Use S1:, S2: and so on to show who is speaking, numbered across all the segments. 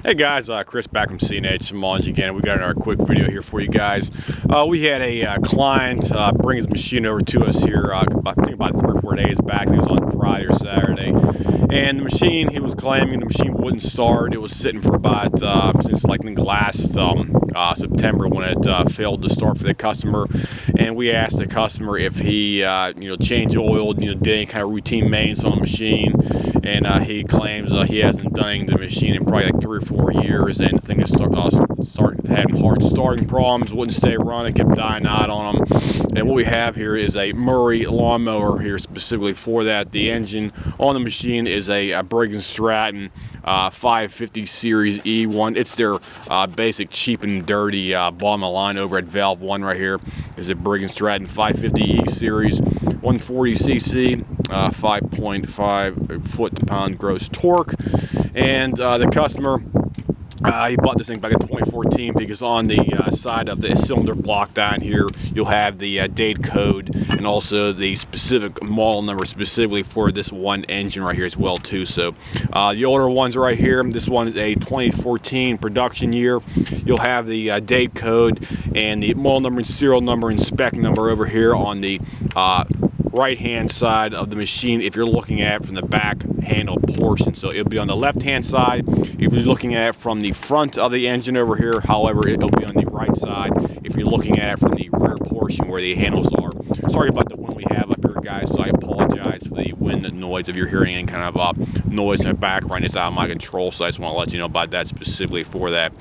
S1: Hey guys, Chris back from C&H Technology again. We got another quick video here for you guys. We had a client bring his machine over to us here, I think about 3 or 4 days back. It was on Friday or Saturday. And the machine, he was claiming the machine wouldn't start. It was sitting for about, since like the last September when it failed to start for the customer. And we asked the customer if he, changed oil, did any kind of routine maintenance on the machine. And he claims he hasn't done the machine in probably like 3 or 4 years, and the thing is started having hard starting problems, wouldn't stay running, kept dying out on them. And what we have here is a Murray lawnmower here specifically for that. The engine on the machine is a Briggs Stratton 550 Series E1. It's their basic cheap and dirty bottom of the line over at Valve 1 right here. Is a Briggs Stratton 550 E Series, 140 cc, 5.5 foot-to-pound gross torque. And the customer, he bought this thing back in 2014 because on the side of the cylinder block down here, you'll have the date code and also the specific model number specifically for this one engine right here as well too. So the older ones right here, this one is a 2014 production year. You'll have the date code and the model number and serial number and spec number over here on the right hand side of the machine if you're looking at it from the back handle portion. So it'll be on the left hand side if you're looking at it from the front of the engine over here. However, it'll be on the right side if you're looking at it from the rear portion where the handles are. Sorry about the wind we have up here, guys, so I apologize for the wind noise. If you're hearing any kind of noise in the background, it's out of my control, so I just want to let you know about that specifically for that.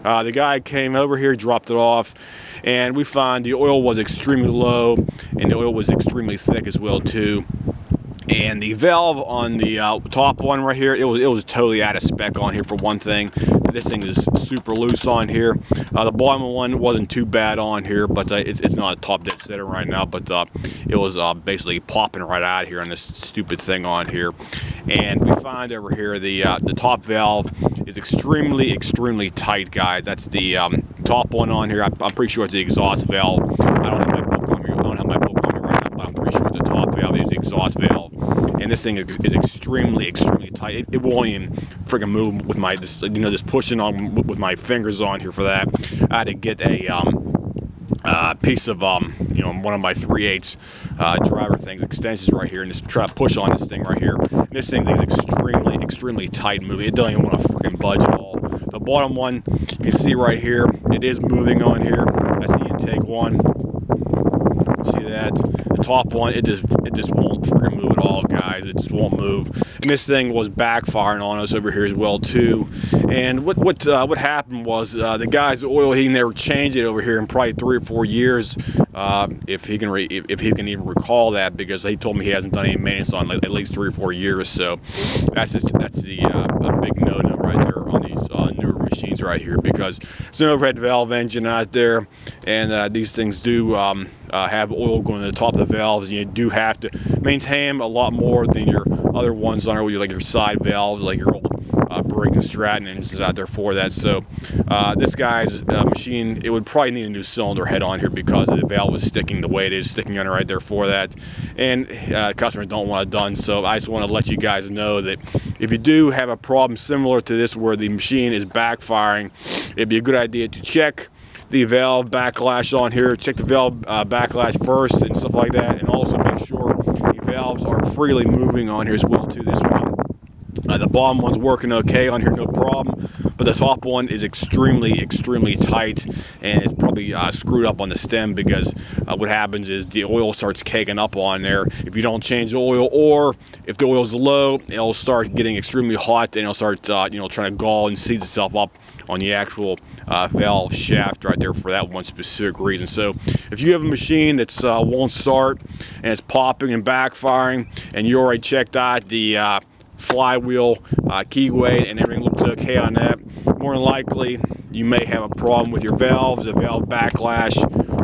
S1: The guy came over here, dropped it off, and we found the oil was extremely low and the oil was extremely thick as well too. And the valve on the top one right here, it was totally out of spec on here for one thing. This thing is super loose on here. The bottom one wasn't too bad on here, but it's not a top dead center right now, but it was basically popping right out here on this stupid thing on here. And we find over here the top valve is extremely tight, guys. That's the top one on here. I'm pretty sure it's the exhaust valve. I don't have my book on me right now, but I'm pretty sure the top valve is the exhaust valve. And this thing is extremely tight. It won't even freaking move with my just pushing on with my fingers on here for that. I had to get a piece of one of my 3/8 driver things, extensions right here, and just try to push on this thing right here. And this thing is extremely tight moving. It doesn't even want to freaking budge at all. The bottom one, you can see right here, it is moving on here. That's the intake one. See that? The top one, it just won't freaking move at all, guys. It just won't move. And this thing was backfiring on us over here as well too. And what happened was the guy's oil, he never changed it over here in probably 3 or 4 years, if he can even recall that, because he told me he hasn't done any maintenance on at least 3 or 4 years. So that's a big no-no right there on these newer machines right here, because it's an overhead valve engine out there, and these things do have oil going to the top of the valves, and you do have to maintain them a lot more than your other ones on there, like your side valves, like your old Briggs and Stratton engines out there for that. So this guy's machine, it would probably need a new cylinder head on here because the valve is sticking the way it is, sticking on it right there for that. And customers don't want it done. So I just want to let you guys know that if you do have a problem similar to this where the machine is backfiring, it'd be a good idea to check the valve backlash on here. Check the valve backlash first and stuff like that, and also make sure the valves are freely moving on here as well too. This one, the bottom one's working okay on here, no problem, but the top one is extremely tight, and it's probably screwed up on the stem, because what happens is the oil starts caking up on there if you don't change the oil, or if the oil's low, it'll start getting extremely hot and it'll start trying to gall and seed itself up on the actual valve shaft right there for that one specific reason. So if you have a machine that won't start and it's popping and backfiring, and you already checked out the flywheel keyway and everything looks okay on that, more than likely you may have a problem with your valves, a valve backlash,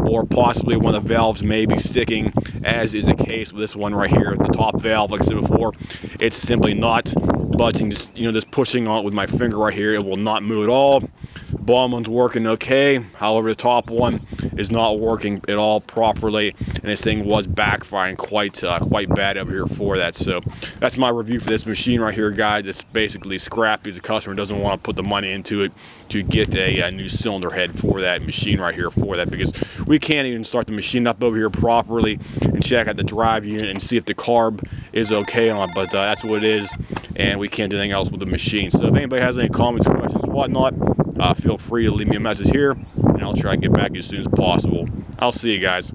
S1: or possibly one of the valves may be sticking, as is the case with this one right here. The top valve, like I said before, it's simply not budging. Just pushing on it with my finger right here, it will not move at all. The bottom one's working okay, however the top one is not working at all properly, and this thing was backfiring quite bad over here for that. So that's my review for this machine right here, guys. It's basically scrappy because the customer doesn't want to put the money into it to get a new cylinder head for that machine right here for that, because we can't even start the machine up over here properly and check out the drive unit and see if the carb is okay on it, but that's what it is, and we can't do anything else with the machine. So if anybody has any comments, questions, whatnot, feel free to leave me a message here, and I'll try to get back as soon as possible. I'll see you guys.